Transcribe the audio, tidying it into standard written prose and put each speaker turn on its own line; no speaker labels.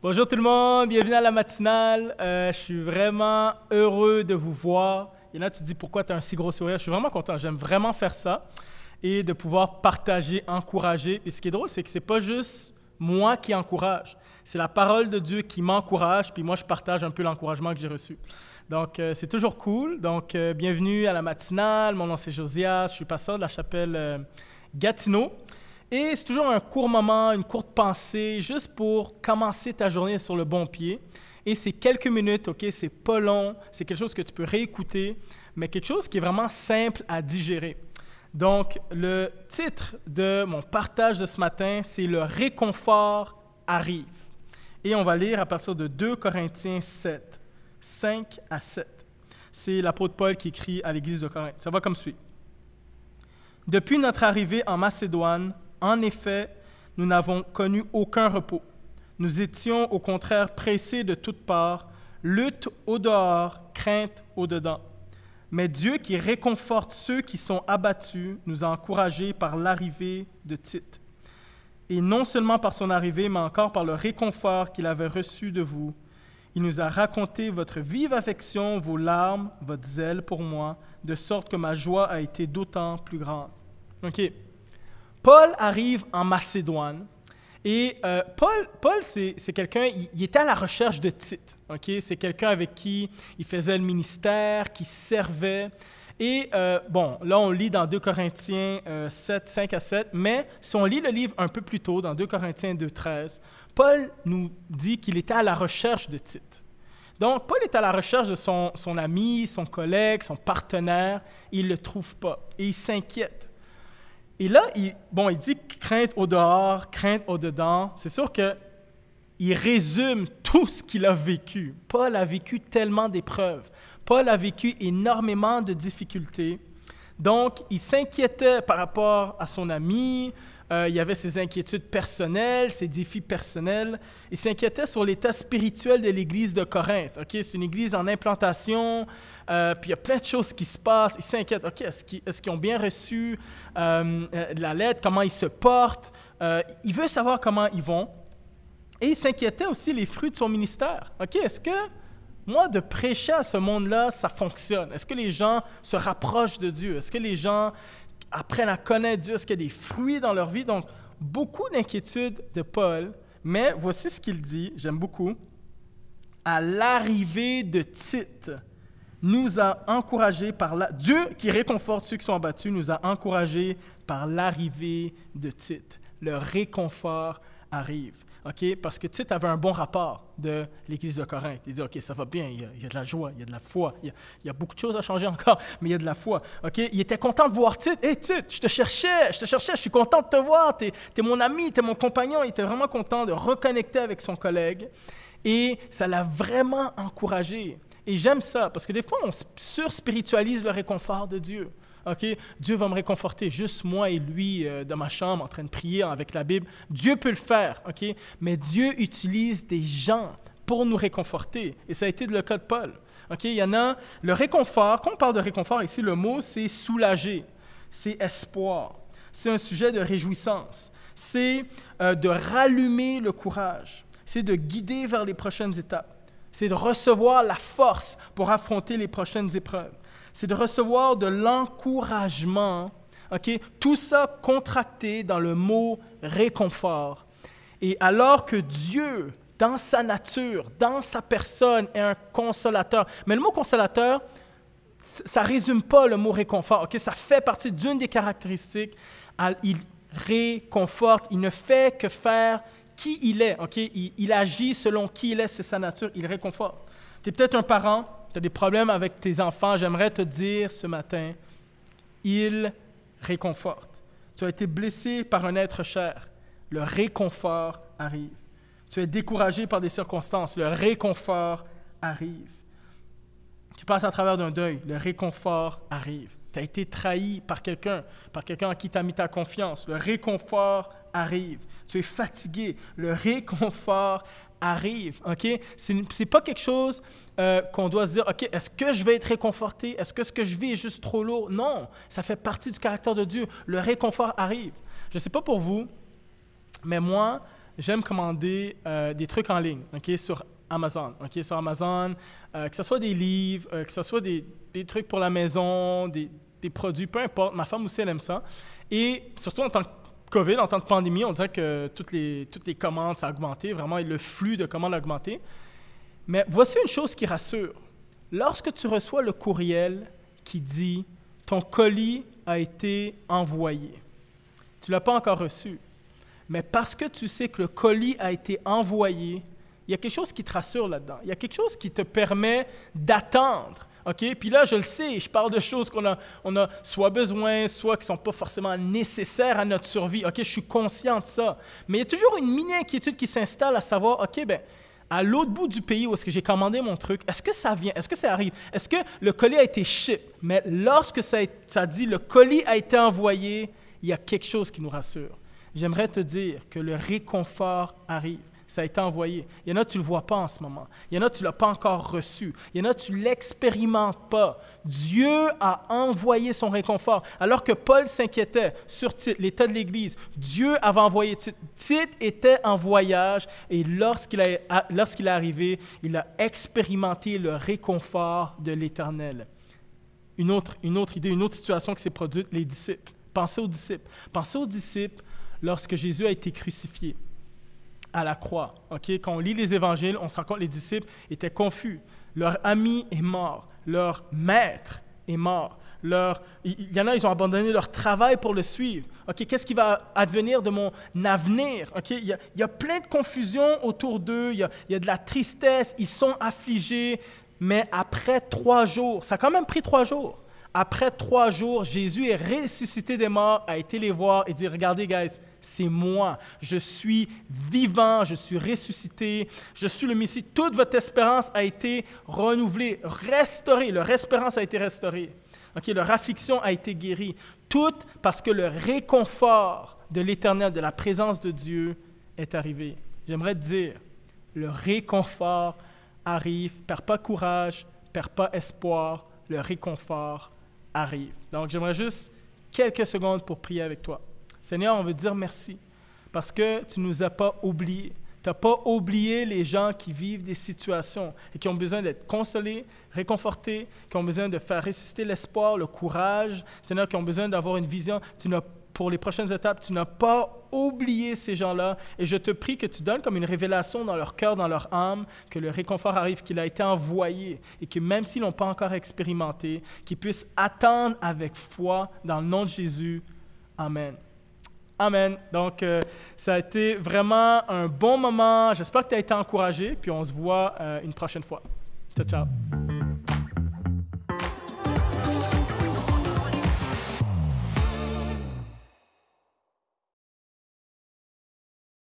Bonjour tout le monde, bienvenue à la matinale. Je suis vraiment heureux de vous voir. Et là, tu te dis pourquoi tu as un si gros sourire. Je suis vraiment content, j'aime vraiment faire ça et de pouvoir partager, encourager. Et ce qui est drôle, c'est que ce n'est pas juste moi qui encourage. C'est la parole de Dieu qui m'encourage, puis moi, je partage un peu l'encouragement que j'ai reçu. Donc, c'est toujours cool. Donc, bienvenue à la matinale. Mon nom, c'est Josias. Je suis pasteur de la chapelle Gatineau. Et c'est toujours un court moment, une courte pensée, juste pour commencer ta journée sur le bon pied. Et c'est quelques minutes, OK? C'est pas long, c'est quelque chose que tu peux réécouter, mais quelque chose qui est vraiment simple à digérer. Donc, le titre de mon partage de ce matin, c'est « Le réconfort arrive ». Et on va lire à partir de 2 Corinthiens 7, 5 à 7. C'est l'apôtre Paul qui écrit à l'église de Corinthe. Ça va comme suit. « Depuis notre arrivée en Macédoine, en effet, nous n'avons connu aucun repos. Nous étions au contraire pressés de toutes parts, lutte au dehors, crainte au dedans. Mais Dieu qui réconforte ceux qui sont abattus nous a encouragés par l'arrivée de Tite. Et non seulement par son arrivée, mais encore par le réconfort qu'il avait reçu de vous. Il nous a raconté votre vive affection, vos larmes, votre zèle pour moi, de sorte que ma joie a été d'autant plus grande. » OK. Paul arrive en Macédoine et Paul c'est quelqu'un, il était à la recherche de Tite. Okay? C'est quelqu'un avec qui il faisait le ministère, qui servait. Et là on lit dans 2 Corinthiens 7, 5 à 7, mais si on lit le livre un peu plus tôt, dans 2 Corinthiens 2, 13, Paul nous dit qu'il était à la recherche de Tite. Donc, Paul est à la recherche de son ami, son collègue, son partenaire, et il ne le trouve pas, et il s'inquiète. Et là, il dit crainte au dehors, crainte au dedans. C'est sûr qu'il résume tout ce qu'il a vécu. Paul a vécu tellement d'épreuves. Paul a vécu énormément de difficultés. Donc, il s'inquiétait par rapport à son ami. Il y avait ses inquiétudes personnelles, ses défis personnels. Il s'inquiétait sur l'état spirituel de l'église de Corinthe. Okay? C'est une église en implantation, puis il y a plein de choses qui se passent. Il s'inquiète. Okay, est-ce qu'ils ont bien reçu la lettre? Comment ils se portent? Il veut savoir comment ils vont. Et il s'inquiétait aussi les fruits de son ministère. Okay, est-ce que moi, de prêcher à ce monde-là, ça fonctionne? Est-ce que les gens se rapprochent de Dieu? Est-ce que les gens apprennent à connaître Dieu? Est-ce qu'il y a des fruits dans leur vie? Donc, beaucoup d'inquiétudes de Paul, mais voici ce qu'il dit, j'aime beaucoup. À l'arrivée de Tite, nous a encouragés Dieu qui réconforte ceux qui sont abattus, nous a encouragés par l'arrivée de Tite. Le réconfort arrive. Okay? Parce que Tite avait un bon rapport de l'Église de Corinthe. Il dit, OK, ça va bien, il y a de la joie, il y a de la foi, il y a beaucoup de choses à changer encore, mais il y a de la foi. Okay? Il était content de voir Tite. « Hey Tite, je te cherchais, je suis content de te voir, t'es mon ami, t'es mon compagnon. » Il était vraiment content de reconnecter avec son collègue et ça l'a vraiment encouragé. Et j'aime ça, parce que des fois, on surspiritualise le réconfort de Dieu. Okay? Dieu va me réconforter, juste moi et lui dans ma chambre en train de prier avec la Bible. Dieu peut le faire, okay? Mais Dieu utilise des gens pour nous réconforter. Et ça a été le cas de Paul. Okay? Il y en a, le réconfort, quand on parle de réconfort ici, le mot c'est soulager, c'est espoir, c'est un sujet de réjouissance, c'est de rallumer le courage, c'est de guider vers les prochaines étapes, c'est de recevoir la force pour affronter les prochaines épreuves. C'est de recevoir de l'encouragement, okay? Tout ça contracté dans le mot réconfort. Et alors que Dieu, dans sa nature, dans sa personne, est un consolateur. Mais le mot consolateur, ça ne résume pas le mot réconfort. Okay? Ça fait partie d'une des caractéristiques. Il réconforte, il ne fait que faire qui il est. Okay? Il agit selon qui il est, c'est sa nature, il réconforte. Tu es peut-être un parent, tu as des problèmes avec tes enfants, j'aimerais te dire ce matin, il réconforte. Tu as été blessé par un être cher, le réconfort arrive. Tu es découragé par des circonstances, le réconfort arrive. Tu passes à travers d'un deuil, le réconfort arrive. Tu as été trahi par quelqu'un en qui tu as mis ta confiance, le réconfort arrive. Tu es fatigué, le réconfort arrive. Okay? C'est pas quelque chose qu'on doit se dire, OK, est-ce que je vais être réconforté? Est-ce que ce que je vis est juste trop lourd? Non, ça fait partie du caractère de Dieu. Le réconfort arrive. Je ne sais pas pour vous, mais moi, j'aime commander des trucs en ligne, okay, sur Amazon. Okay, sur Amazon, que ce soit des livres, que ce soit des trucs pour la maison, des produits, peu importe. Ma femme aussi, elle aime ça. Et surtout en tant que COVID, en temps de pandémie, on dirait que toutes les commandes, ça a augmenté. Vraiment, le flux de commandes a augmenté. Mais voici une chose qui rassure. Lorsque tu reçois le courriel qui dit « Ton colis a été envoyé », tu ne l'as pas encore reçu. Mais parce que tu sais que le colis a été envoyé, il y a quelque chose qui te rassure là-dedans. Il y a quelque chose qui te permet d'attendre. OK? Puis là, je le sais, je parle de choses qu'on a soit besoin, soit qui ne sont pas forcément nécessaires à notre survie. OK? Je suis conscient de ça. Mais il y a toujours une mini-inquiétude qui s'installe à savoir, OK, bien, à l'autre bout du pays où est-ce que j'ai commandé mon truc, est-ce que ça vient? Est-ce que ça arrive? Est-ce que le colis a été ship? Mais lorsque ça dit le colis a été envoyé, il y a quelque chose qui nous rassure. J'aimerais te dire que le réconfort arrive. Ça a été envoyé. Il y en a, tu ne le vois pas en ce moment. Il y en a, tu ne l'as pas encore reçu. Il y en a, tu ne l'expérimentes pas. Dieu a envoyé son réconfort. Alors que Paul s'inquiétait sur Tite, l'état de l'Église, Dieu avait envoyé Tite. Tite était en voyage et lorsqu'il est arrivé, il a expérimenté le réconfort de l'Éternel. Une autre idée, une autre situation qui s'est produite, les disciples. Pensez aux disciples. Pensez aux disciples lorsque Jésus a été crucifié à la croix. Okay? Quand on lit les évangiles, on se rend compte que les disciples étaient confus. Leur ami est mort. Leur maître est mort. Il y en a, ils ont abandonné leur travail pour le suivre. Okay? Qu'est-ce qui va advenir de mon avenir? Okay? Il y a plein de confusion autour d'eux. Il y a de la tristesse. Ils sont affligés. Mais après 3 jours, ça a quand même pris 3 jours. Après 3 jours, Jésus est ressuscité des morts, a été les voir et dit, regardez, guys, c'est moi. Je suis vivant, je suis ressuscité, je suis le Messie. Toute votre espérance a été renouvelée, restaurée. Leur espérance a été restaurée. Okay, leur affliction a été guérie. Tout parce que le réconfort de l'Éternel, de la présence de Dieu est arrivé. J'aimerais te dire, le réconfort arrive. Perds pas courage, perds pas espoir. Le réconfort arrive. Donc, j'aimerais juste quelques secondes pour prier avec toi. Seigneur, on veut te dire merci parce que tu ne nous as pas oubliés. Tu n'as pas oublié les gens qui vivent des situations et qui ont besoin d'être consolés, réconfortés, qui ont besoin de faire ressusciter l'espoir, le courage. Seigneur, qui ont besoin d'avoir une vision. Pour les prochaines étapes, tu n'as pas oublié ces gens-là et je te prie que tu donnes comme une révélation dans leur cœur, dans leur âme, que le réconfort arrive, qu'il a été envoyé et que même s'ils ne l'ont pas encore expérimenté, qu'ils puissent attendre avec foi dans le nom de Jésus. Amen. Amen. Donc, ça a été vraiment un bon moment. J'espère que tu as été encouragé, puis on se voit une prochaine fois. Ciao, ciao.